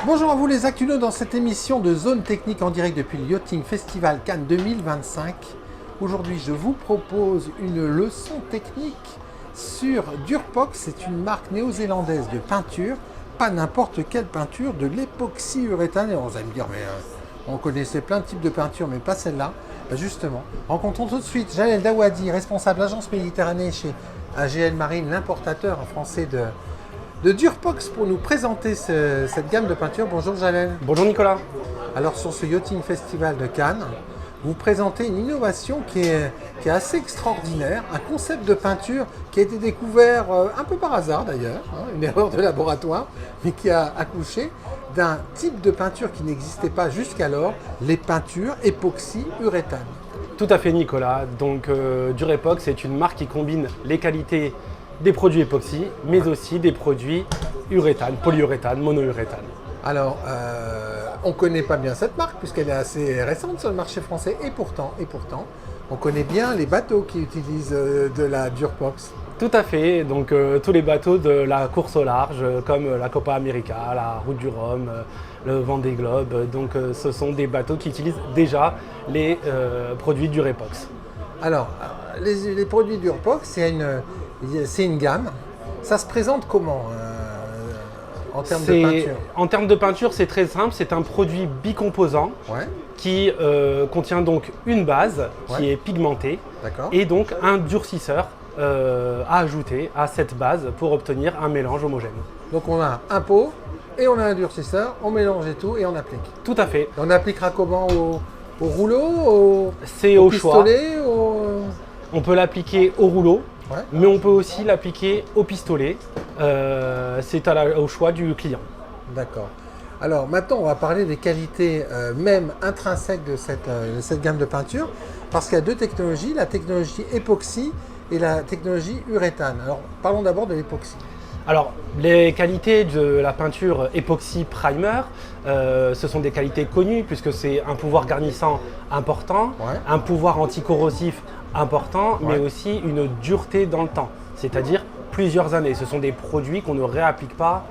Bonjour à vous les Actunos dans cette émission de Zone Technique en direct depuis le Yachting Festival Cannes 2025. Aujourd'hui, je vous propose une leçon technique sur Durpox. C'est une marque néo-zélandaise de peinture, pas n'importe quelle peinture, de l'époxy uréthane. Et on va me dire, mais on connaissait plein de types de peintures, mais pas celle-là. Justement, rencontrons tout de suite Jalel Dawadi, responsable agence Méditerranée chez AGL Marine, l'importateur français de Durpox, pour nous présenter cette gamme de peinture. Bonjour Jalel. Bonjour Nicolas. Alors sur ce Yachting Festival de Cannes, vous présentez une innovation qui est assez extraordinaire, un concept de peinture qui a été découvert un peu par hasard d'ailleurs, une erreur de laboratoire, mais qui a accouché d'un type de peinture qui n'existait pas jusqu'alors, les peintures époxy uréthane. Tout à fait Nicolas. Donc Durepox est une marque qui combine les qualités des produits époxy, mais aussi des produits uréthane, polyuréthane, monouréthane. Alors, on ne connaît pas bien cette marque puisqu'elle est assez récente sur le marché français et pourtant, on connaît bien les bateaux qui utilisent de la Durpox. Tout à fait. Donc tous les bateaux de la course au large, comme la Copa América, la Route du Rhum, le Vendée Globe. Donc ce sont des bateaux qui utilisent déjà les produits Durepox. Alors, les produits Durpox, c'est une gamme. Ça se présente comment en termes de peinture? En termes de peinture, c'est très simple. C'est un produit bicomposant qui contient donc une base qui est pigmentée et donc un durcisseur à ajouter à cette base pour obtenir un mélange homogène. Donc on a un pot et on a un durcisseur, on mélange et tout et on applique. Tout à fait. On appliquera comment au rouleau, c'est au pistolet, On peut l'appliquer au rouleau, mais on peut aussi l'appliquer au pistolet. C'est au choix du client. D'accord. Alors maintenant, on va parler des qualités même intrinsèques de cette gamme de peinture, parce qu'il y a deux technologies, la technologie époxy et la technologie uréthane. Alors parlons d'abord de l'époxy. Alors, les qualités de la peinture époxy primer, ce sont des qualités connues puisque c'est un pouvoir garnissant important, un pouvoir anticorrosif important, mais aussi une dureté dans le temps, c'est-à-dire plusieurs années. Ce sont des produits qu'on ne réapplique pas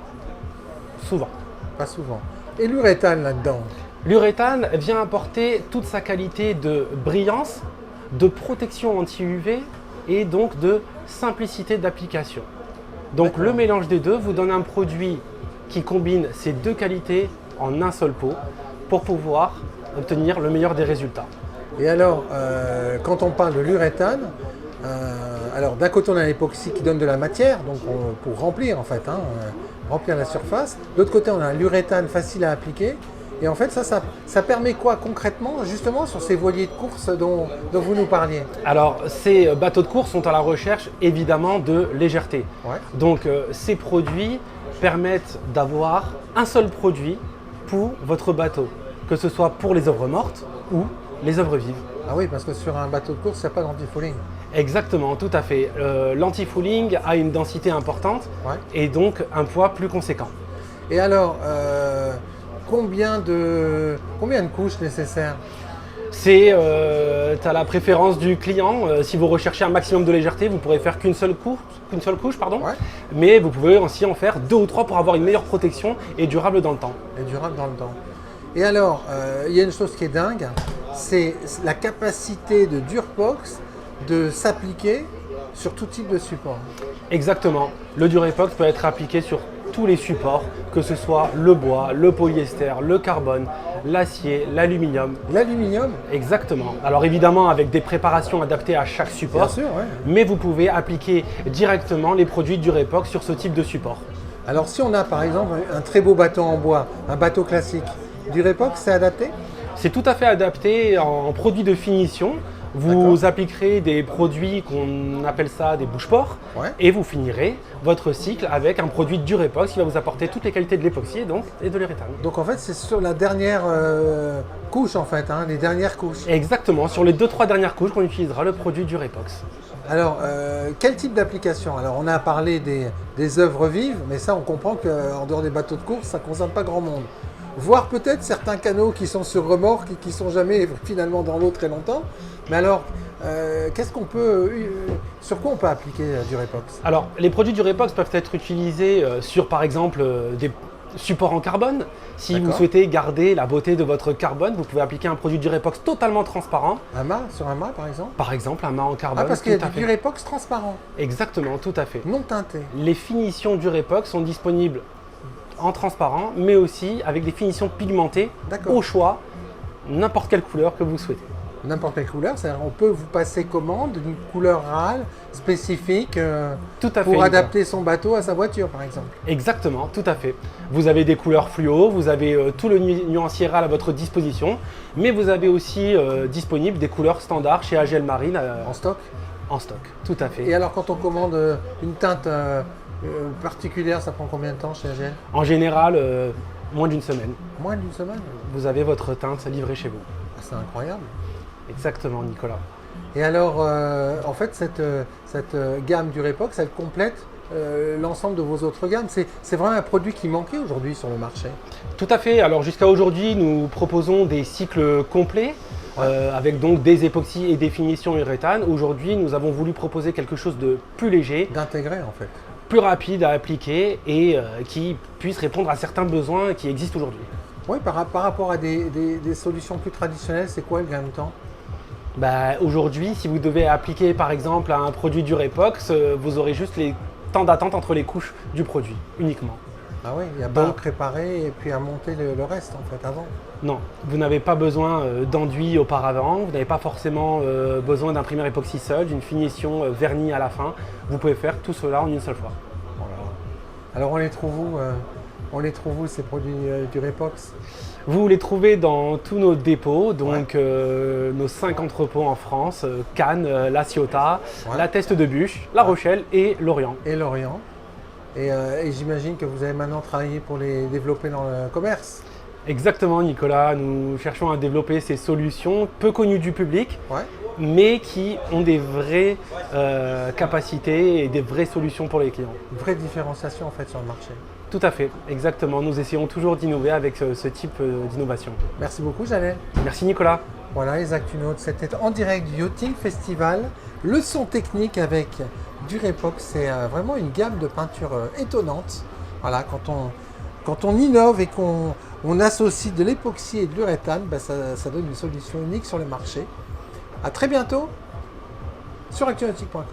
souvent. Pas souvent. Et l'uréthane là-dedans? L'uréthane vient apporter toute sa qualité de brillance, de protection anti-UV et donc de simplicité d'application. Donc le mélange des deux vous donne un produit qui combine ces deux qualités en un seul pot pour pouvoir obtenir le meilleur des résultats. Et alors, quand on parle de l'uréthane, alors d'un côté on a l'époxy qui donne de la matière, donc pour remplir en fait, remplir la surface. De l'autre côté on a l'uréthane facile à appliquer. Et en fait ça permet quoi concrètement justement sur ces voiliers de course dont vous nous parliez? Alors ces bateaux de course sont à la recherche évidemment de légèreté. Donc ces produits permettent d'avoir un seul produit pour votre bateau, que ce soit pour les œuvres mortes ou les œuvres vives. Ah oui, parce que sur un bateau de course, il n'y a pas d'antifouling. Exactement, tout à fait. L'antifouling a une densité importante et donc un poids plus conséquent. Et alors, combien de couches nécessaires? C'est à la préférence du client. Si vous recherchez un maximum de légèreté, vous ne pourrez faire qu'une seule couche, mais vous pouvez aussi en faire 2 ou 3 pour avoir une meilleure protection et durable dans le temps. Et durable dans le temps. Et alors, il y a une chose qui est dingue, c'est la capacité de Durpox de s'appliquer sur tout type de support. Exactement. Le Durepox peut être appliqué sur tous les supports, que ce soit le bois, le polyester, le carbone, l'acier, l'aluminium. L'aluminium? Exactement. Alors évidemment avec des préparations adaptées à chaque support, bien sûr, mais vous pouvez appliquer directement les produits Durepox sur ce type de support. Alors si on a par exemple un très beau bateau en bois, un bateau classique, Durepox c'est adapté? C'est tout à fait adapté en produits de finition. Vous appliquerez des produits qu'on appelle ça des bouche-ports et vous finirez votre cycle avec un produit Durepox qui va vous apporter toutes les qualités de l'époxy et de l'uréthane. Donc en fait c'est sur la dernière couche en fait, les dernières couches. Exactement, sur les 2-3 dernières couches qu'on utilisera le produit Durepox. Alors quel type d'application? Alors on a parlé des œuvres vives, mais ça on comprend qu'en dehors des bateaux de course ça ne concerne pas grand monde. Voire peut-être certains canots qui sont sur remorque et qui ne sont jamais finalement dans l'eau très longtemps. Mais alors, sur quoi on peut appliquer Durepox? Alors, les produits Durepox peuvent être utilisés sur, par exemple, des support en carbone. Si vous D'accord. souhaitez garder la beauté de votre carbone, vous pouvez appliquer un produit Durepox totalement transparent. Un mât, sur un mât par exemple? Par exemple, un mât en carbone. Ah, parce qu'il y a tout à du fait. Durepox transparent, Exactement, tout à fait. non teinté. Les finitions Durepox sont disponibles en transparent, mais aussi avec des finitions pigmentées D'accord. au choix, n'importe quelle couleur que vous souhaitez. N'importe quelle couleur, c'est-à-dire on peut vous passer commande d'une couleur râle spécifique Tout à fait. pour adapter son bateau à sa voiture par exemple. Exactement, tout à fait. Vous avez des couleurs fluo, vous avez tout le nuancier râle à votre disposition, mais vous avez aussi disponible des couleurs standards chez AGL Marine En stock. en stock. Tout à fait. Et alors quand on commande une teinte particulière, ça prend combien de temps chez AGL? En général, moins d'une semaine, Moins d'une semaine. vous avez votre teinte livrée chez vous. Ah, c'est incroyable. Exactement, Nicolas. Et alors, en fait, cette gamme Durepox, elle complète l'ensemble de vos autres gammes. C'est vraiment un produit qui manquait aujourd'hui sur le marché. Tout à fait. Alors jusqu'à aujourd'hui, nous proposons des cycles complets avec donc des époxys et des finitions uréthane. Aujourd'hui, nous avons voulu proposer quelque chose de plus léger, D'intégrer en fait. plus rapide à appliquer et qui puisse répondre à certains besoins qui existent aujourd'hui. Oui, par rapport à des solutions plus traditionnelles, c'est quoi le gain de temps? Aujourd'hui, si vous devez appliquer par exemple un produit Durepox, vous aurez juste les temps d'attente entre les couches du produit uniquement. Ah oui, il n'y a pas à Donc- préparer et puis à monter le reste en fait avant. Non, vous n'avez pas besoin d'enduit auparavant, vous n'avez pas forcément besoin d'un primaire époxy seul, d'une finition vernis à la fin. Vous pouvez faire tout cela en une seule fois. Voilà. Alors on les trouve où ces produits Durepox? Vous les trouvez dans tous nos dépôts, donc nos 5 entrepôts en France, Cannes, La Ciotat, Ouais. La Teste de Buch, La Rochelle et Lorient. Et Lorient. Et j'imagine que vous avez maintenant travaillé pour les développer dans le commerce. Exactement, Nicolas, nous cherchons à développer ces solutions peu connues du public, Ouais. mais qui ont des vraies capacités et des vraies solutions pour les clients. Une vraie différenciation en fait sur le marché. Tout à fait, exactement. Nous essayons toujours d'innover avec ce type d'innovation. Merci beaucoup Jalel. Merci Nicolas. Voilà les Actunautes, c'était en direct du Yachting Festival. Leçon technique avec Durepox, c'est vraiment une gamme de peinture étonnante. Voilà, quand on innove et qu'on associe de l'époxy et de l'uréthane, ça donne une solution unique sur le marché. À très bientôt sur actunautique.com.